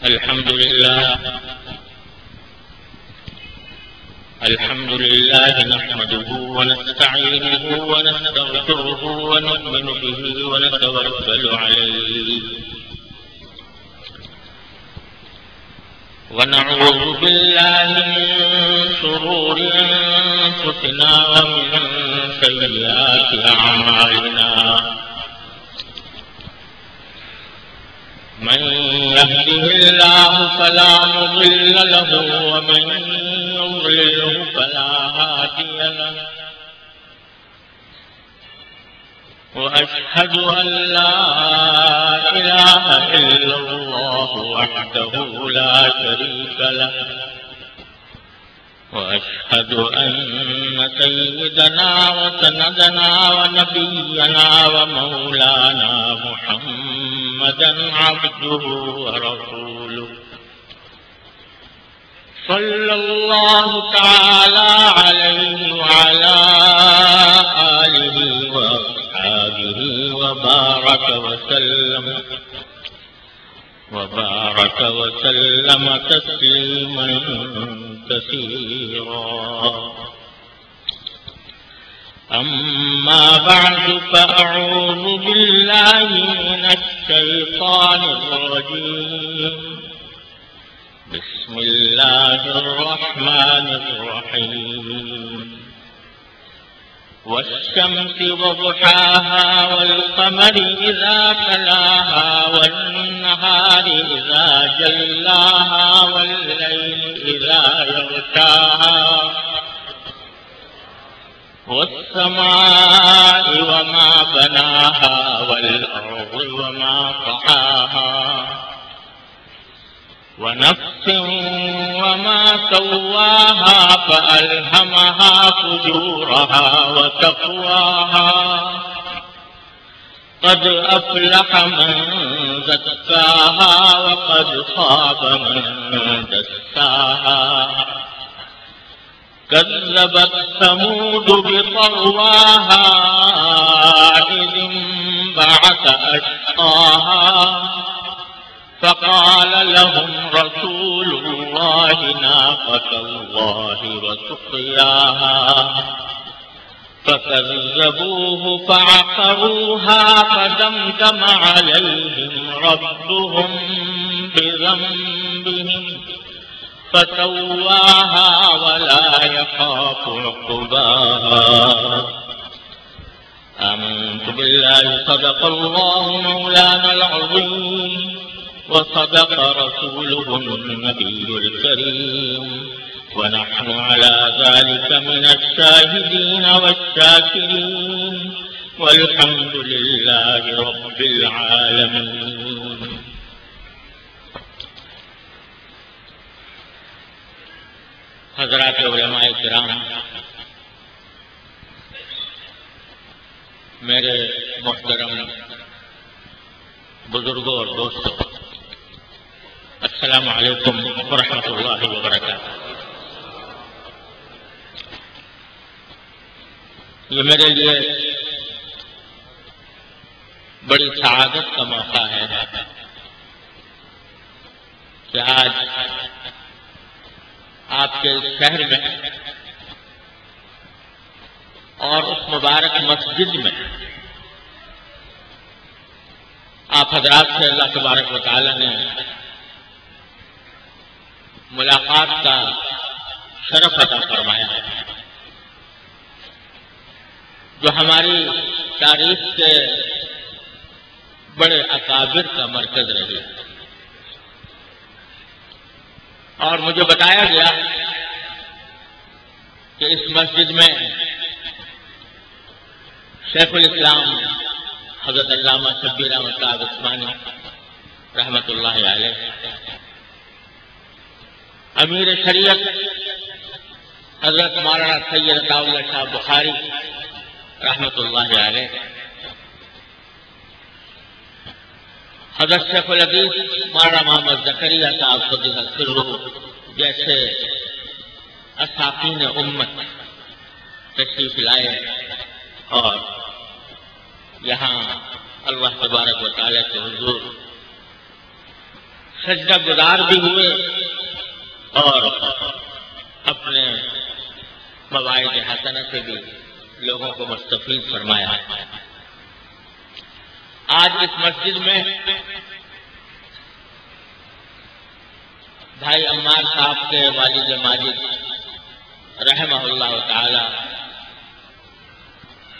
الحمد لله نحمده ونستعينه ونستغفره ونؤمن به ونتوكل عليه ونعوذ بالله من شرور أنفسنا ومن سيئات أعمالنا من يهده الله فلا مضل له ومن يضلله فلا هادي له وأشهد أن لا إله إلا الله وحده لا شريك له وأشهد أن سيدنا وسندنا ونبينا ومولانا محمدا عبده ورسوله صلى الله تعالى عليه وعلى آله وأصحابه وبارك وسلم تسليما كثيرا. أما بعد فأعوذ بالله من الشيطان الرجيم. بسم الله الرحمن الرحيم. والشمس وضحاها والقمر إذا تلاها والنهار إذا جلاها والليل إذا يغشاها والسماء وما بناها والأرض وما طحاها ونفس وما سواها فألهمها فجورها وتقواها قد أفلح من زكاها وقد خاب من دساها. كذبت ثمود بطغواها إذ انبعث أشقاها فقال لهم رسول الله ناقة الله وسقياها فكذبوه فعقروها فدمدم عليهم ربهم بذنبهم فسواها ولا يخاف عقباها. آمنت بالله صدق الله مولانا العظيم وصدق رسوله النبي الكريم ونحن على ذلك من الشاهدين والشاكرين والحمد لله رب العالمين. حضرات علماء کرام، میرے محترم بزرگوں اور دوستوں، السلام علیکم ورحمۃ اللہ وبرکاتہ. یہ میرے لیے بڑی سعادت کا موقع ہے کہ آج آپ کے شہر میں اور اس مبارک مسجد میں آپ حضرات سے اللہ تبارک و تعالی نے ملاقات کا شرف عطا فرمایا ہے، جو ہماری تاریخ کے بڑے اکابر کا مرکز رہی. اور مجھے بتایا گیا کہ اس مسجد میں شیخ الاسلام حضرت علامہ شبیر احمد صاحب عثمانی رحمۃ اللہ علیہ، امیر شریعت حضرت مولانا سید عطاء اللہ شاہ بخاری رحمۃ اللہ علیہ، حضرت شیخ الحدیث مولانا محمد زکریا صاحب قدس سرہ جیسے اساطین امت تشریف لائے اور یہاں اللہ تبارک و تعالیٰ کے حضور سجدہ گزار بھی ہوئے اور اپنے مواعظ حسنہ سے بھی لوگوں کو مستفید فرمایا ہے۔ آج اس مسجد میں بھائی عمار صاحب کے والد ماجد رحمہ اللہ تعالی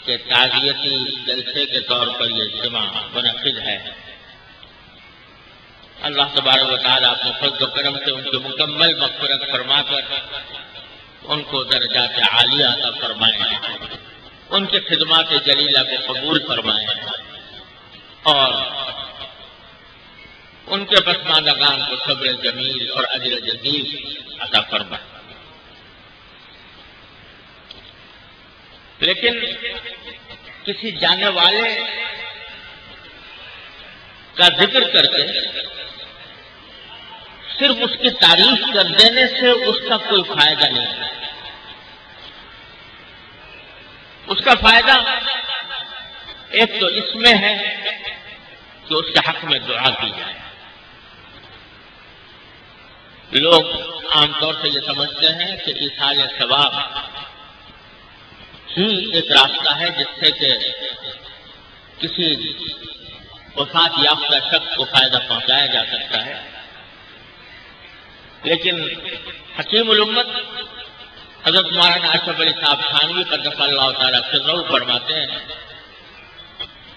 کے تعزیتی جلسے کے طور پر یہ اجتماع منعقد ہے۔ اللہ تبارک و تعالیٰ اپنے فضل و کرم سے ان کی مکمل مغفرت فرما کر ان کو درجات عالیہ عطا فرمائے، ان کے خدمات جلیلہ کو قبول فرمائے اور ان کے پسماندگان کو صبر جمیل اور اجر جزیل عطا فرمائے۔ لیکن کسی جانے والے کا ذکر کر کے صرف اس کی تعریف کر دینے سے اس کا کوئی فائدہ نہیں ہے۔ اس کا فائدہ ایک تو اس میں ہے کہ اس کے حق میں دعا کی جائے۔ لوگ عام طور سے یہ سمجھتے ہیں کہ ایصال ثواب ہی ایک راستہ ہے جس سے کہ کسی وفات یافتہ شخص کو فائدہ پہنچایا جا سکتا ہے، لیکن حکیم الامت حضرت مولانا اشرف علی صاحب تھانوی قدس اللہ تعالیٰ سرہ فرماتے ہیں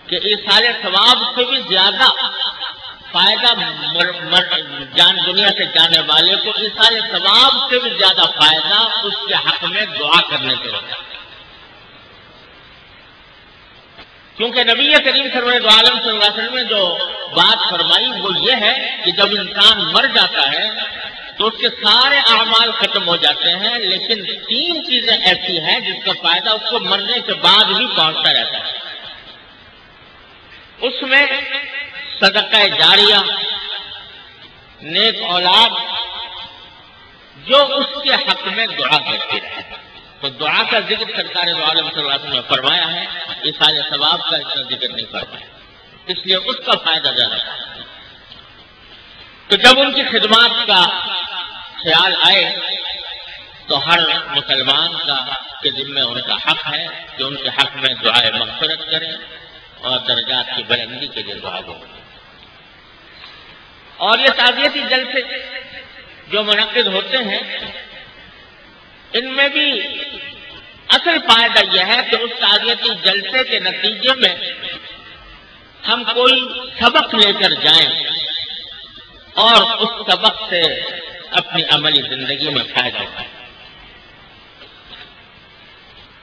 کہ ایصال ثواب سے بھی زیادہ فائدہ جان دنیا سے جانے والے کو ایصال ثواب سے بھی زیادہ فائدہ اس کے حق میں دعا کرنے سے ہوتا ہے، کیونکہ نبی کریم سرور دو عالم صلی اللہ علیہ وسلم نے جو بات فرمائی وہ یہ ہے کہ جب انسان مر جاتا ہے تو اس کے سارے اعمال ختم ہو جاتے ہیں، لیکن 3 چیزیں ایسی ہیں جس کا فائدہ اس کو مرنے کے بعد بھی پہنچتا رہتا ہے۔ اس میں صدقہ جاریہ، نیک اولاد جو اس کے حق میں دعا کرتی رہے۔ تو دعا کا ذکر سرکار دو عالم صلی اللہ علیہ وسلم نے فرمایا ہے، ایصال ثواب کا اتنا ذکر نہیں فرمایا، اس لیے اس کا فائدہ زیادہ ہے۔ تو جب ان کی خدمات کا خیال آئے تو ہر مسلمان کا کے ذمہ ان کا حق ہے کہ ان کے حق میں دعائے مغفرت کریں اور درجات کی بلندی کے لیے دعا دیں۔ اور یہ تعزیتی جلسے جو منعقد ہوتے ہیں ان میں بھی اصل فائدہ یہ ہے کہ اس تعزیتی جلسے کے نتیجے میں ہم کوئی سبق لے کر جائیں اور اس سبق سے اپنی عملی زندگی میں فائدہ اٹھائیں۔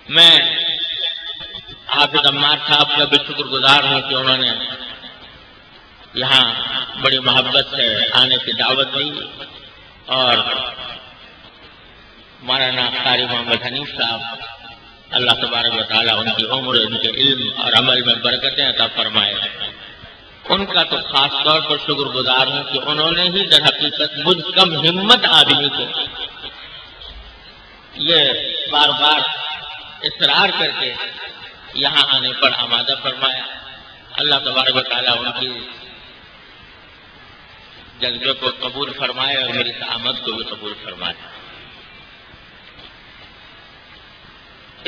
میں حافظ عمار صاحب کا بھی شکر گزار ہوں کہ انہوں نے یہاں بڑی محبت سے آنے کی دعوت دی اور مولانا قاری محمد حنیف صاحب اللہ تبارک و تعالیٰ ان کی عمر، ان کے علم اور عمل میں برکتیں عطا فرمائے، ان کا تو خاص طور پر شکر گزار ہوں کہ انہوں نے ہی در حقیقت مجھ کم ہمت آدمی کو یہ بار بار اصرار کر کے یہاں آنے پر آمادہ فرمایا۔ اللہ تبارک و تعالیٰ ان کی جذبے کو قبول فرمائے اور میری آمد کو بھی قبول فرمائے۔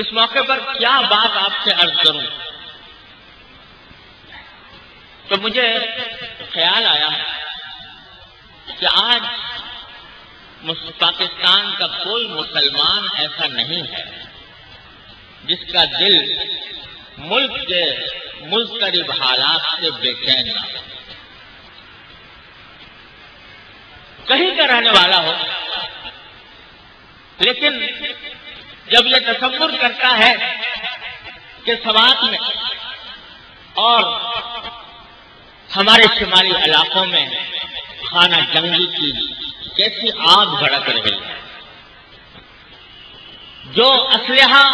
اس موقع پر کیا بات آپ سے عرض کروں تو مجھے خیال آیا کہ آج پاکستان کا کوئی مسلمان ایسا نہیں ہے جس کا دل ملک کے مضطرب حالات سے بے چین نہ ہو، کہیں کا رہنے والا ہو، لیکن جب یہ تصور کرتا ہے کہ سوات میں اور ہمارے شمالی علاقوں میں خانہ جنگی کی کیسی آگ بھڑک رہی ہے، جو اسلحہ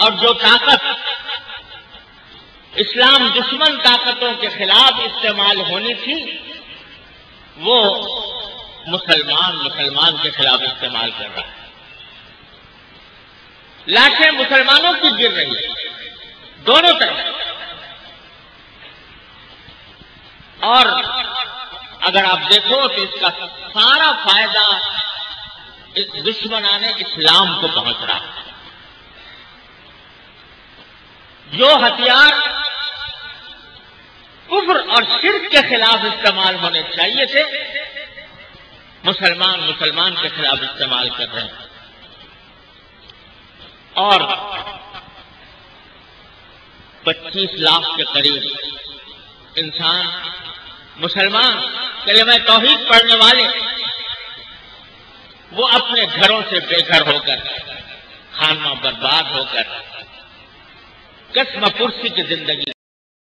اور جو طاقت اسلام دشمن طاقتوں کے خلاف استعمال ہونی تھی وہ مسلمان کے خلاف استعمال کر رہا ہے۔ لاشیں مسلمانوں کی گر رہی ہیں دونوں طرف، اور اگر آپ دیکھو تو اس کا سارا فائدہ اس دشمنان اسلام کو پہنچ رہا ہے۔ جو ہتھیار کفر اور شرک کے خلاف استعمال ہونے چاہیے تھے، مسلمان کے خلاف استعمال کر رہے ہیں، اور 25 لاکھ کے قریب انسان مسلمان کلمہ توحید پڑھنے والے وہ اپنے گھروں سے بے گھر ہو کر، خانہ برباد ہو کر، قسم پرسی کی زندگی